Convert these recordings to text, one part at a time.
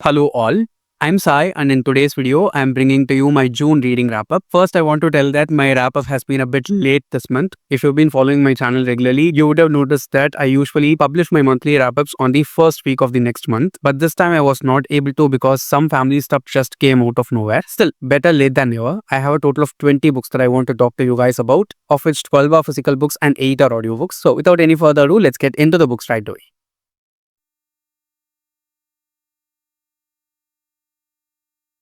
Hello all, I'm Sai and in today's video I'm bringing to you my June reading wrap up. First I want to tell that my wrap up has been a bit late this month. If you've been following my channel regularly, you would have noticed that I usually publish my monthly wrap ups on the first week of the next month. But this time I was not able to because some family stuff just came out of nowhere. Still, better late than never. I have a total of 20 books that I want to talk to you guys about, of which 12 are physical books and 8 are audiobooks. So without any further ado, let's get into the books right away.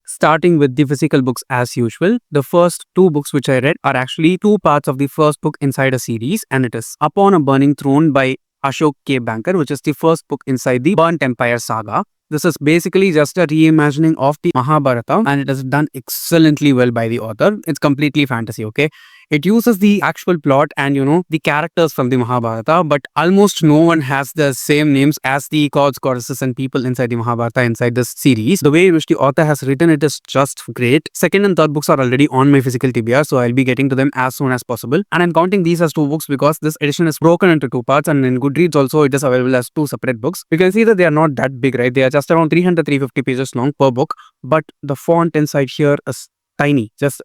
Starting with the physical books as usual, the first two books which I read are actually two parts of the first book inside a series, and it is Upon a Burning Throne by Ashok K, which is the first book inside the Burnt Empire saga. This is basically just a reimagining of the Mahabharata and it is done excellently well by the author. It's completely fantasy, okay? It uses the actual plot and the characters from the Mahabharata, but almost no one has the same names as the gods, goddesses and people inside the Mahabharata inside this series. The way in which the author has written it is just great. Second and third books are already on my physical TBR, so I'll be getting to them as soon as possible. And I'm counting these as two books because this edition is broken into two parts, and in Goodreads also it is available as two separate books. You can see that they are not that big, right? They are just around 300-350 pages long per book, but the font inside here is tiny. Just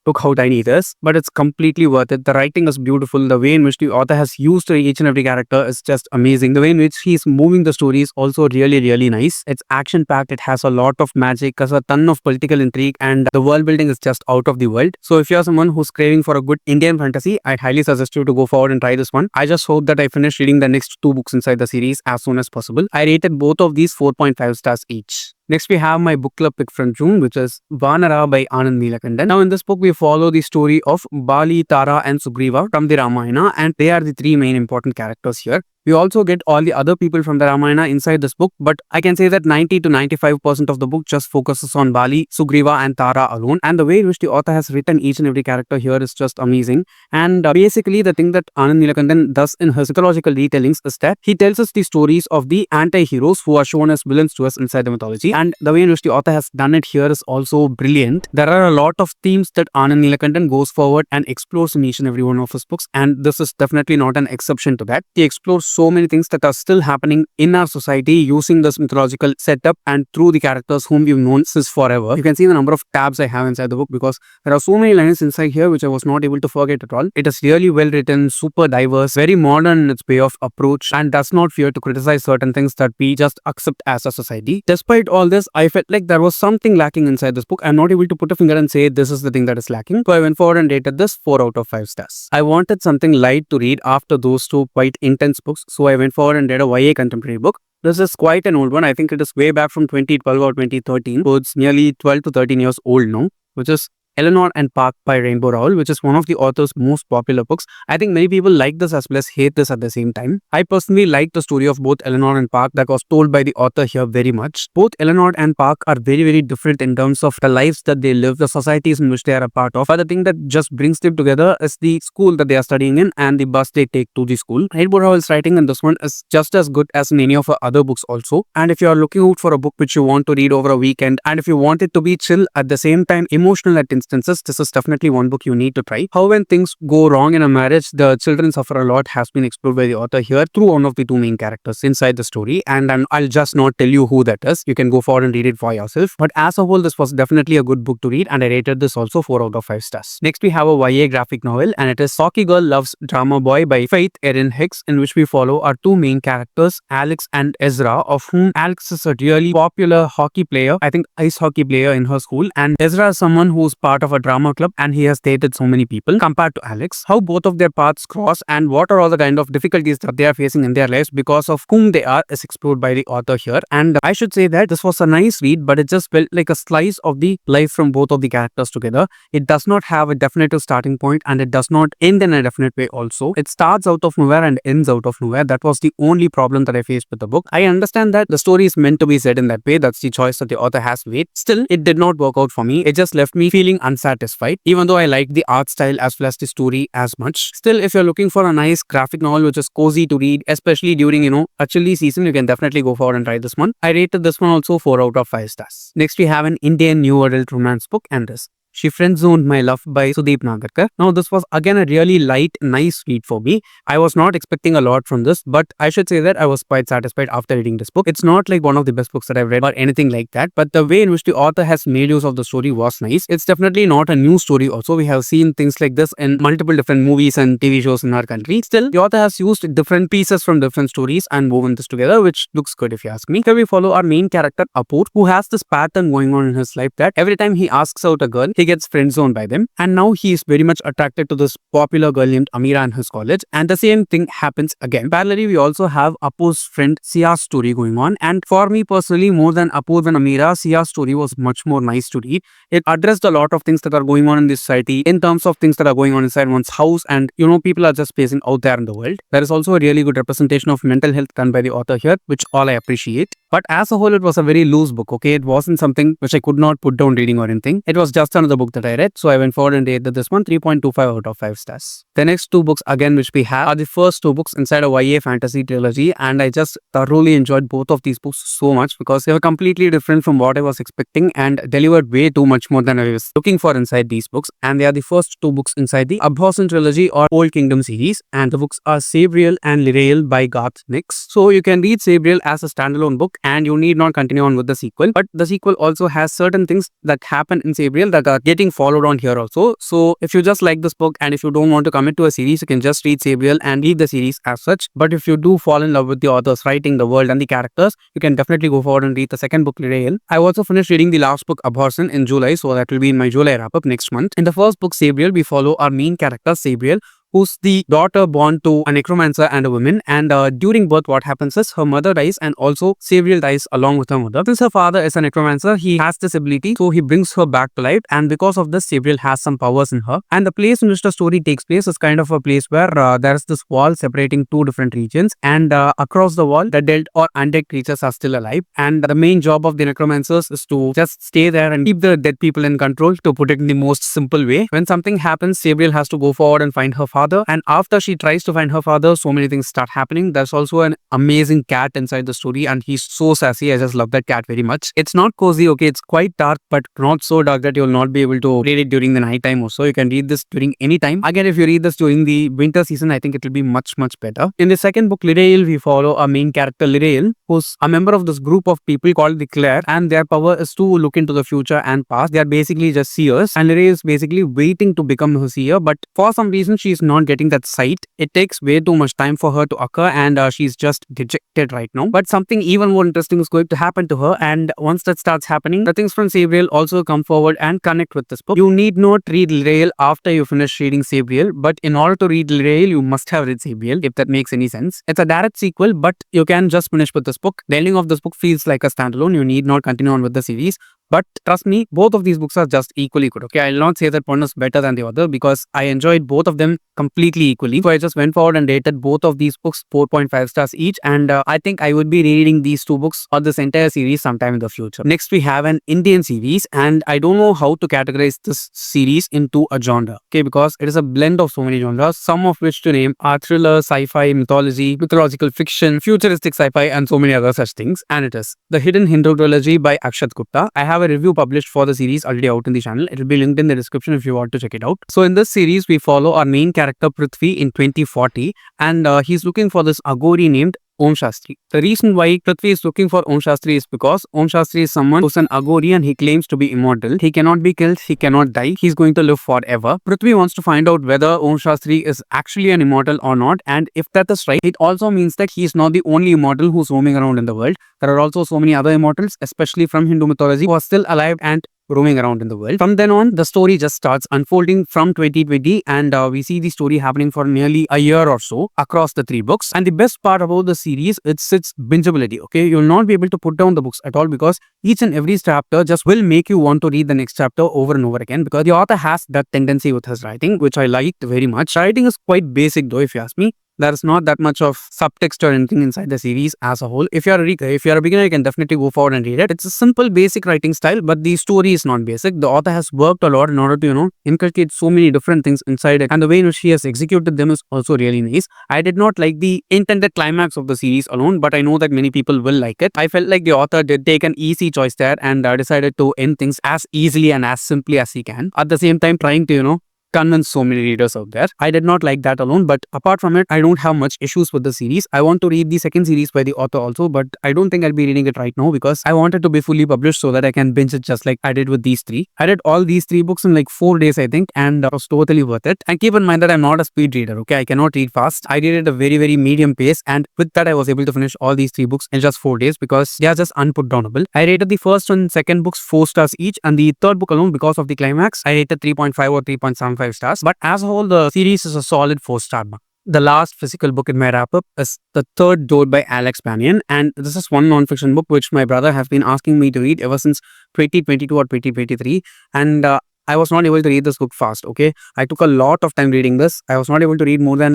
look how tiny it is, but it's completely worth it. The writing is beautiful. The way in which the author has used each and every character is just amazing. The way in which he's moving the story is also really nice. It's action packed. It has a lot of magic, has a ton of political intrigue, and the world building is just out of the world. So if you're someone who's craving for a good Indian fantasy, I'd highly suggest you to go forward and try this one. I just hope that I finish reading the next two books inside the series as soon as possible. I rated both of these 4.5 stars each. Next, we have my book club pick from June, which is Vanara by Anand Neelakantan. Now, in this book, we follow the story of Bali, Tara and Sugriva from the Ramayana, and they are the three main important characters here. We also get all the other people from the Ramayana inside this book, but I can say that 90 to 95% of the book just focuses on Bali, Sugriva and Tara alone, and the way in which the author has written each and every character here is just amazing. And basically the thing that Anand Neelakantan does in his psychological retellings is that he tells us the stories of the anti-heroes who are shown as villains to us inside the mythology, and the way in which the author has done it here is also brilliant. There are a lot of themes that Anand Neelakantan goes forward and explores in each and every one of his books, and this is definitely not an exception to that. He explores so many things that are still happening in our society using this mythological setup and through the characters whom we've known since forever. You can see the number of tabs I have inside the book because there are so many lines inside here which I was not able to forget at all. It is really well written, super diverse, very modern in its way of approach, and does not fear to criticize certain things that we just accept as a society. Despite all this, I felt like there was something lacking inside this book. I'm not able to put a finger and say this is the thing that is lacking. So I went forward and rated this 4 out of 5 stars. I wanted something light to read after those two quite intense books, so I went forward and read a YA contemporary book. This is quite an old one. I think it is way back from 2012 or 2013. So it's nearly 12 to 13 years old now, which is Eleanor and Park by Rainbow Rowell, which is one of the author's most popular books. I think many people like this as well as hate this at the same time. I personally like the story of both Eleanor and Park that was told by the author here very much. Both Eleanor and Park are very different in terms of the lives that they live, the societies in which they are a part of. But the thing that just brings them together is the school that they are studying in and the bus they take to the school. Rainbow Rowell's writing in this one is just as good as in any of her other books also. And if you are looking out for a book which you want to read over a weekend, and if you want it to be chill at the same time emotional at instances, this is definitely one book you need to try. How when things go wrong in a marriage, the children suffer a lot has been explored by the author here through one of the two main characters inside the story, and I'll just not tell you who that is. You can go forward and read it for yourself. But as a whole, this was definitely a good book to read, and I rated this also 4 out of 5 stars. Next, we have a YA graphic novel, and it is Hockey Girl Loves Drama Boy by Faith Erin Hicks, in which we follow our two main characters, Alex and Ezra, of whom Alex is a really popular hockey player, I think ice hockey player in her school, and Ezra is someone who's part of a drama club and he has dated so many people. Compared to Alex, how both of their paths cross and what are all the kind of difficulties that they are facing in their lives because of whom they are is explored by the author here. And I should say that this was a nice read, but it just felt like a slice of the life from both of the characters together. It does not have a definitive starting point and it does not end in a definite way also. It starts out of nowhere and ends out of nowhere. That was the only problem that I faced with the book. I understand that the story is meant to be said in that way. That's the choice that the author has made. Still, it did not work out for me. It just left me feeling unsatisfied. Even though I liked the art style as well as the story as much. Still, if you're looking for a nice graphic novel which is cozy to read, especially during, a chilly season, you can definitely go forward and try this one. I rated this one also 4 out of 5 stars. Next, we have an Indian new adult romance book, and this She Friend-Zoned My Love by Sudeep Nagarkar. Now, this was again a really light, nice read for me. I was not expecting a lot from this, but I should say that I was quite satisfied after reading this book. It's not like one of the best books that I've read or anything like that, but the way in which the author has made use of the story was nice. It's definitely not a new story also. We have seen things like this in multiple different movies and TV shows in our country. Still, the author has used different pieces from different stories and woven this together, which looks good if you ask me. Here we follow our main character, Apoor, who has this pattern going on in his life that every time he asks out a girl, he gets friend zoned by them. And now he is very much attracted to this popular girl named Amira in his college. And the same thing happens again. Parallelly, we also have Apoor's friend Sia's story going on. And for me personally, more than Apoor and Amira, Sia's story was much more nice to read. It addressed a lot of things that are going on in this society in terms of things that are going on inside one's house, and people are just facing out there in the world. There is also a really good representation of mental health done by the author here, which all I appreciate. But as a whole, it was a very loose book, okay? It wasn't something which I could not put down reading or anything. It was just another book that I read, so I went forward and rated this one 3.25 out of 5 stars. The next two books again which we have are the first two books inside a YA fantasy trilogy, and I just thoroughly enjoyed both of these books so much because they were completely different from what I was expecting and delivered way too much more than I was looking for inside these books. And they are the first two books inside the Abhorsen trilogy or Old Kingdom series, and the books are Sabriel and Lirael by Garth. So you can read Sabriel as a standalone book and you need not continue on with the sequel, but the sequel also has certain things that happen in Sabriel that are getting followed on here also. So if you just like this book and if you don't want to commit to a series, you can just read Sabriel and read the series as such. But if you do fall in love with the author's writing, the world and the characters, you can definitely go forward and read the second book, Lirael. I also finished reading the last book, Abhorsen, in July, so that will be in my July wrap-up next month. In the first book, Sabriel, we follow our main character, Sabriel, who's the daughter born to a necromancer and a woman, and during birth what happens is her mother dies and also Sabriel dies along with her mother. Since her father is a necromancer, he has this ability, so he brings her back to life, and because of this Sabriel has some powers in her. And the place in which the story takes place is kind of a place where there is this wall separating two different regions, and across the wall the dead or undead creatures are still alive, and the main job of the necromancers is to just stay there and keep the dead people in control, to put it in the most simple way. When something happens, Sabriel has to go forward and find her father, and after she tries to find her father, so many things start happening. There's also an amazing cat inside the story, and he's so sassy. I just love that cat very much. It's not cozy, okay, it's quite dark, but not so dark that you'll not be able to read it during the night time or so. You can read this during any time. Again, if you read this during the winter season, I think it will be much better. In the second book, Lirael, we follow our main character Lirael, who's a member of this group of people called the Claire, and their power is to look into the future and past. They are basically just seers, and Lirael is basically waiting to become a seer, but for some reason she's not getting that sight. It takes way too much time for her to occur, and she's just dejected right now. But something even more interesting is going to happen to her, and once that starts happening, the things from Sabriel also come forward and connect with this book. You need not read Lirael after you finish reading Sabriel, but in order to read Lirael, you must have read Sabriel, if that makes any sense. It's a direct sequel, but you can just finish with this book. The ending of this book feels like a standalone. You need not continue on with the series. But trust me, both of these books are just equally good, okay? I'll not say that one is better than the other because I enjoyed both of them completely equally. So I just went forward and rated both of these books 4.5 stars each, and I think I would be reading these two books or this entire series sometime in the future. Next, we have an Indian series, and I don't know how to categorize this series into a genre, okay? Because it is a blend of so many genres, some of which to name are thriller, sci-fi, mythology, mythological fiction, futuristic sci-fi, and so many other such things. And it is The Hidden Hindu Trilogy by Akshat Gupta. I have a review published for the series already out in the channel. It will be linked in the description if you want to check it out. So in this series, we follow our main character Prithvi in 2040, and he's looking for this Agori named Om Shastri. The reason why Prithvi is looking for Om Shastri is because Om Shastri is someone who's an Agori and he claims to be immortal. He cannot be killed, he cannot die, he's going to live forever. Prithvi wants to find out whether Om Shastri is actually an immortal or not, and if that is right, it also means that he is not the only immortal who's roaming around in the world. There are also so many other immortals, especially from Hindu mythology, who are still alive and roaming around in the world. From then on, the story just starts unfolding from 2020, and we see the story happening for nearly a year or so across the three books. And the best part about the series, it's its bingeability, okay? You'll not be able to put down the books at all because each and every chapter just will make you want to read the next chapter over and over again, because the author has that tendency with his writing, which I liked very much. Writing is quite basic though, if you ask me. There is not that much of subtext or anything inside the series as a whole. If you're a beginner, you can definitely go forward and read it. It's a simple, basic writing style, but the story is not basic. The author has worked a lot in order to inculcate so many different things inside it, and the way in which she has executed them is also really nice. I did not like the intended climax of the series alone, but I know that many people will like it. I felt like the author did take an easy choice there and decided to end things as easily and as simply as he can. At the same time, trying to convince so many readers out there. I did not like that alone, but apart from it, I don't have much issues with the series. I want to read the second series by the author also, but I don't think I'll be reading it right now because I want it to be fully published so that I can binge it just like I did with these three. I read all these three books in like 4 days, I think, and it was totally worth it. And keep in mind that I'm not a speed reader, okay? I cannot read fast. I read at a very, very medium pace, and with that, I was able to finish all these three books in just 4 days because they are just unputdownable. I rated the first and second books 4 stars each, and the third book alone, because of the climax, I rated 3.5 or 3.75 stars. But as a whole, the series is a solid 4-star mark. The last physical book in my wrap-up is The Third Door by Alex Banayan, and this is one non-fiction book which my brother has been asking me to read ever since 2022 or 2023, and I was not able to read this book fast, okay? I took a lot of time reading this. I was not able to read more than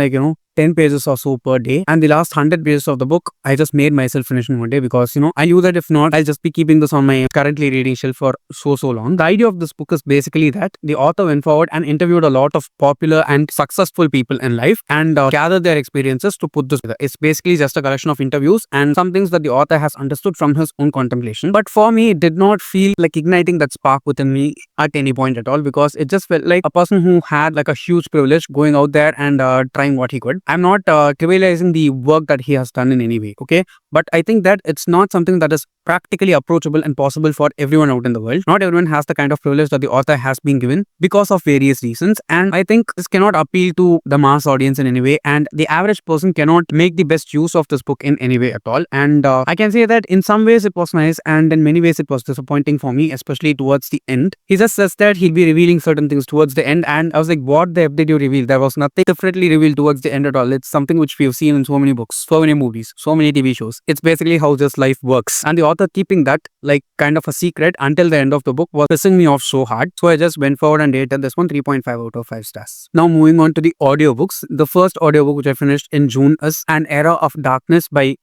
10 pages or so per day, and the last 100 pages of the book I just made myself finish in one day because I knew that if not, I'll just be keeping this on my currently reading shelf for so long. The idea of this book is basically that the author went forward and interviewed a lot of popular and successful people in life and gathered their experiences to put this together. It's basically just a collection of interviews and some things that the author has understood from his own contemplation, but for me it did not feel like igniting that spark within me at any point at all, because it just felt like a person who had like a huge privilege going out there and trying what he could. I'm not trivializing the work that he has done in any way, okay? But I think that it's not something that is practically approachable and possible for everyone out in the world. Not everyone has the kind of privilege that the author has been given because of various reasons, and I think this cannot appeal to the mass audience in any way, and the average person cannot make the best use of this book in any way at all. And I can say that in some ways it was nice, and in many ways it was disappointing for me, especially towards the end. He just says that he'll be revealing certain things towards the end, and I was like, what the F did you reveal? There was nothing differently revealed towards the end at all. It's something which we've seen in so many books, so many movies, so many TV shows. It's basically how just life works, and the author keeping that like kind of a secret until the end of the book was pissing me off so hard. So I just went forward and rated this one 3.5 out of 5 stars. Now moving on to the audiobooks. The first audiobook which I finished in June is An Era of Darkness by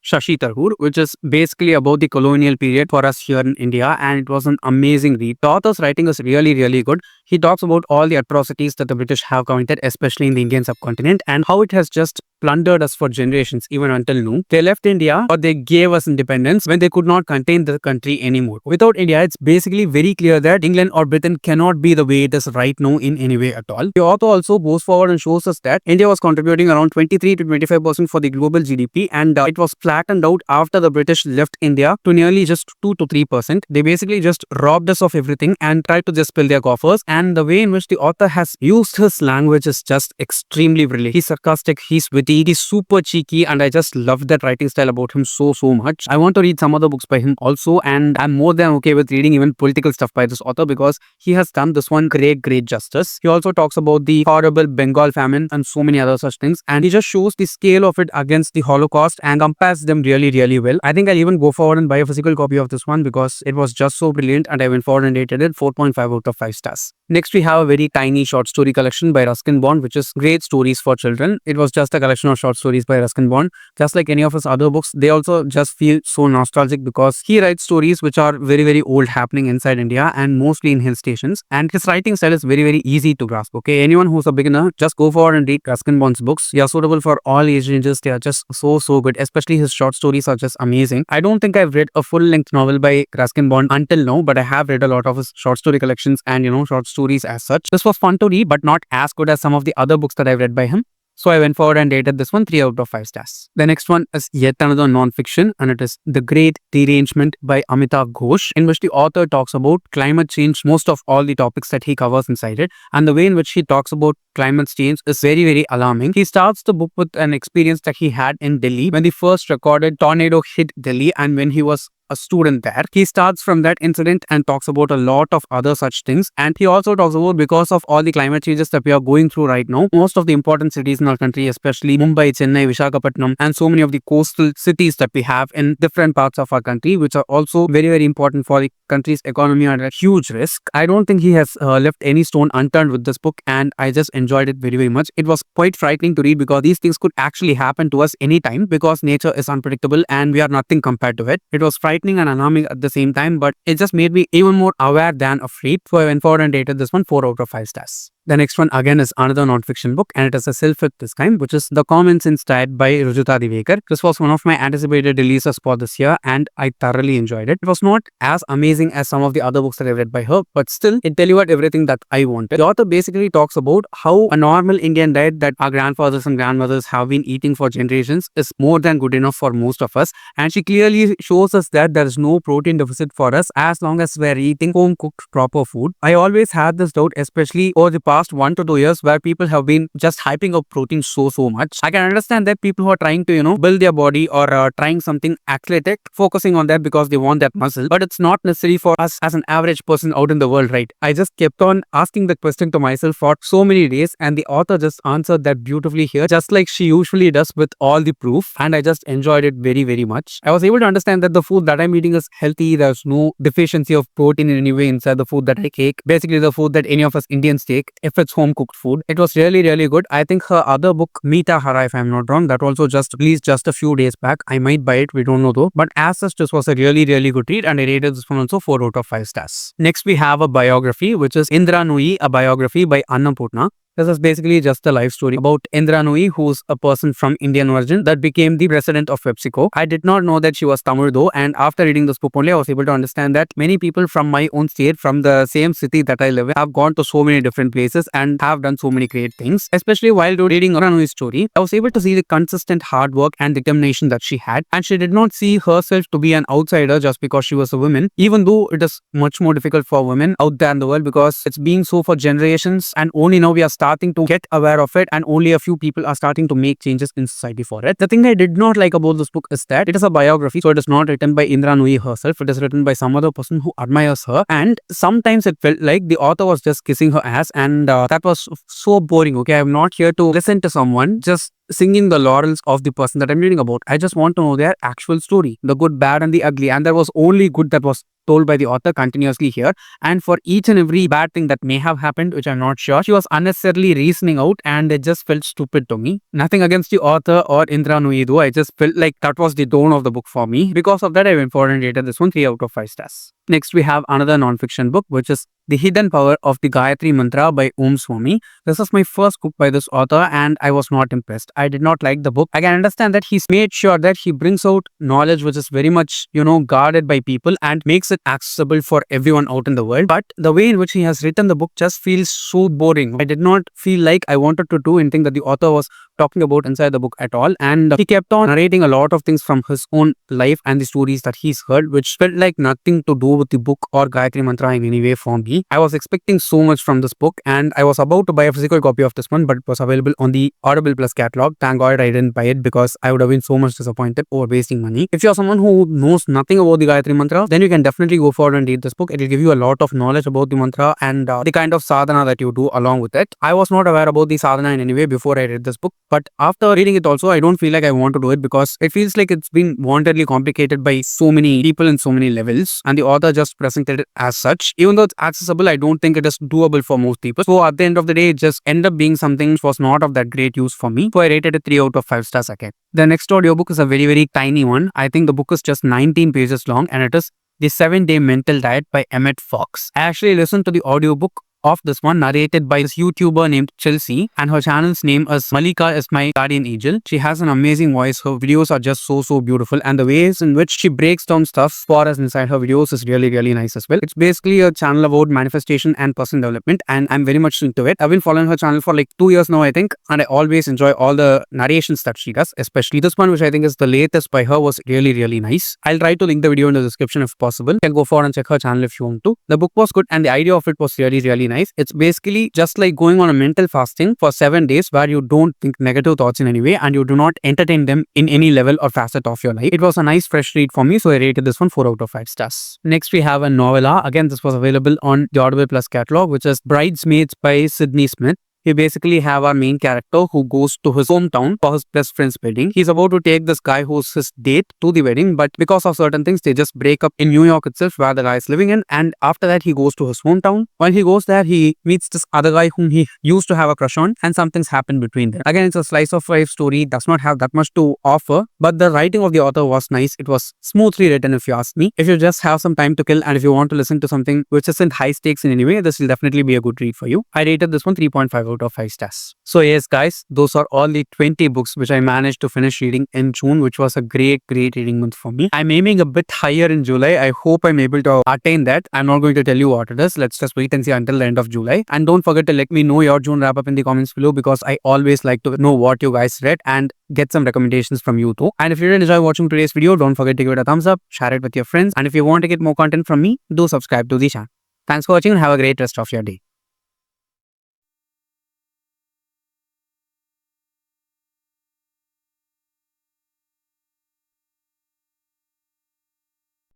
Shashi Tharoor, which is basically about the colonial period for us here in India, and it was an amazing read. The author's writing is really, really good. He talks about all the atrocities that the British have committed, especially in the Indian subcontinent, and how it has just plundered us for generations, even until now. They left India, or they gave us independence when they could not contain the country anymore. Without India, it's basically very clear that England or Britain cannot be the way it is right now in any way at all. The author also goes forward and shows us that India was contributing around 23 to 25% for the global GDP, and it was flattened out after the British left India to nearly just 2 to 3%. They basically just robbed us of everything and tried to just fill their coffers, and the way in which the author has used his language is just extremely brilliant. He's sarcastic, he's witty, he's super cheeky, and I just love that writing style about him so much. I want to read some other books by him also, and I'm more than okay with reading even political stuff by this author because he has done this one great justice. He also talks about the horrible Bengal famine and so many other such things, and he just shows the scale of it against the Holocaust and compares them really well. I think I'll even go forward and buy a physical copy of this one because it was just so brilliant, and I went forward and rated it 4.5 out of 5 stars. Next, we have a very tiny short story collection by Ruskin Bond, which is Great Stories for Children. It was just a collection of short stories by Ruskin Bond. Just like any of his other books, they also just feel so nostalgic because he writes stories which are very old, happening inside India and mostly in hill stations. And his writing style is very easy to grasp. Okay, anyone who's a beginner, just go forward and read Ruskin Bond's books. They are suitable for all age ranges. They are just so good. Especially his short stories are just amazing. I don't think I've read a full-length novel by Ruskin Bond until now, but I have read a lot of his short story collections and short stories as such. This was fun to read, but not as good as some of the other books that I've read by him. So I went forward and rated this one 3 out of 5 stars. The next one is yet another non-fiction, and it is The Great Derangement by Amitav Ghosh, in which the author talks about climate change, most of all the topics that he covers inside it, and the way in which he talks about climate change is very alarming. He starts the book with an experience that he had in Delhi when the first recorded tornado hit Delhi, and when he was a student there. He starts from that incident and talks about a lot of other such things. And he also talks about, because of all the climate changes that we are going through right now, most of the important cities in our country, especially Mumbai, Chennai, Visakhapatnam, and so many of the coastal cities that we have in different parts of our country, which are also very, very important for the country's economy, are at huge risk. I don't think he has left any stone unturned with this book, and I just enjoyed it very, very much. It was quite frightening to read because these things could actually happen to us anytime, because nature is unpredictable and we are nothing compared to it. It was frightening and alarming at the same time, but it just made me even more aware than afraid. So I went forward and rated this one 4 out of 5 stars. The next one again is another non-fiction book, and it is a self-help this time, which is The Commonsense Diet by Rujuta Diwekar. This was one of my anticipated releases for this year, and I thoroughly enjoyed it. It was not as amazing as some of the other books that I read by her, but still it delivered everything that I wanted. The author basically talks about how a normal Indian diet that our grandfathers and grandmothers have been eating for generations is more than good enough for most of us, and she clearly shows us that there is no protein deficit for us as long as we are eating home-cooked proper food. I always had this doubt, especially over the past 1 to 2 years, where people have been just hyping up protein so much. I can understand that people who are trying to build their body or trying something athletic, focusing on that because they want that muscle, but it's not necessary for us as an average person out in the world, right? I just kept on asking the question to myself for so many days, and the author just answered that beautifully here, just like she usually does with all the proof, and I just enjoyed it very, very much. I was able to understand that the food that I'm eating is healthy. There's no deficiency of protein in any way inside the food that I take. Basically the food that any of us Indians take, if it's home cooked food. It was really, really good. I think her other book, Meeta Hara, if I'm not wrong, that also just released just a few days back. I might buy it, we don't know though. But as such, this was a really, really good read, and I rated this one also 4 out of 5 stars. Next we have a biography, which is Indra Nooyi, a biography by Annapoorna. This is basically just a life story about Indra Nooyi, who's a person from Indian origin that became the president of PepsiCo. I did not know that she was Tamil though, and after reading this book only, I was able to understand that many people from my own state, from the same city that I live in, have gone to so many different places and have done so many great things. Especially while reading Indra Nooyi's story, I was able to see the consistent hard work and determination that she had, and she did not see herself to be an outsider just because she was a woman, even though it is much more difficult for women out there in the world because it's been so for generations, and only now we are starting to get aware of it, and only a few people are starting to make changes in society for it. The thing I did not like about this book is that it is a biography, so it is not written by Indra Nooyi herself. It is written by some other person who admires her, and sometimes it felt like the author was just kissing her ass, and that was so boring. Okay, I'm not here to listen to someone just singing the laurels of the person that I'm reading about. I just want to know their actual story, the good, bad, and the ugly, and there was only good that was told by the author continuously here, and for each and every bad thing that may have happened, which I'm not sure, she was unnecessarily reasoning out, and it just felt stupid to me. Nothing against the author or Indra Nooyi though, I just felt like that was the tone of the book for me. Because of that, I went forward and rated this one 3 out of 5 stars. Next we have another non-fiction book, which is The Hidden Power of the Gayatri Mantra by Swami. This is my first book by this author, and I was not impressed. I did not like the book. I can understand that he's made sure that he brings out knowledge which is very much, guarded by people and makes it accessible for everyone out in the world. But the way in which he has written the book just feels so boring. I did not feel like I wanted to do anything that the author was talking about inside the book at all. And he kept on narrating a lot of things from his own life and the stories that he's heard, which felt like nothing to do with the book or Gayatri Mantra in any way for me. I was expecting so much from this book, and I was about to buy a physical copy of this one, but it was available on the Audible Plus catalog. Thank God I didn't buy it, because I would have been so much disappointed over wasting money. If you're someone who knows nothing about the Gayatri Mantra, then you can definitely go forward and read this book. It will give you a lot of knowledge about the mantra and the kind of sadhana that you do along with it. I was not aware about the sadhana in any way before I read this book, but after reading it also, I don't feel like I want to do it, because it feels like it's been wantedly complicated by so many people in so many levels, and the author just presented it as such. Even though it's accessible, I don't think it is doable for most people. So at the end of the day, it just ended up being something which was not of that great use for me. So I rated it 3 out of 5 stars again. The next audiobook is a very, very tiny one. I think the book is just 19 pages long, and it is The 7-Day Mental Diet by Emmett Fox. I actually listened to the audiobook of this one, narrated by this YouTuber named Chelsea, and her channel's name is Malika is My Guardian Angel. She has an amazing voice. Her videos are just so beautiful, and the ways in which she breaks down stuff for us inside her videos is really, really nice as well. It's basically a channel about manifestation and personal development, and I'm very much into it. I've been following her channel for like 2 years now, I think, and I always enjoy all the narrations that she does, especially this one, which I think is the latest by her, was really, really nice. I'll try to link the video in the description if possible. You can go forward and check her channel if you want to. The book was good, and the idea of it was really, really nice. nice. It's basically just like going on a mental fasting for 7 days where you don't think negative thoughts in any way and you do not entertain them in any level or facet of your life. It was a nice fresh read for me, so I rated this one 4 out of 5 stars. Next, we have a novella. Again, this was available on the Audible Plus catalog, which is Bridesmaids by Sydney Smith. We basically have our main character who goes to his hometown for his best friend's wedding. He's about to take this guy who's his date to the wedding, but because of certain things, they just break up in New York itself where the guy is living in. And after that, he goes to his hometown. While he goes there, he meets this other guy whom he used to have a crush on, and something's happened between them. Again, it's a slice of life story, does not have that much to offer, but the writing of the author was nice. It was smoothly written if you ask me. If you just have some time to kill and if you want to listen to something which isn't high stakes in any way, this will definitely be a good read for you. I rated this one 3.5 out of 5 stars. So yes guys, those are all the 20 books which I managed to finish reading in June, which was a great reading month for me. I'm aiming a bit higher in July. I hope I'm able to attain that. I'm not going to tell you what it is. Let's just wait and see until the end of July. And don't forget to let me know your June wrap up in the comments below, because I always like to know what you guys read and get some recommendations from you too. And if you did enjoy watching today's video, don't forget to give it a thumbs up, share it with your friends, and if you want to get more content from me, do subscribe to the channel. Thanks for watching and have a great rest of your day.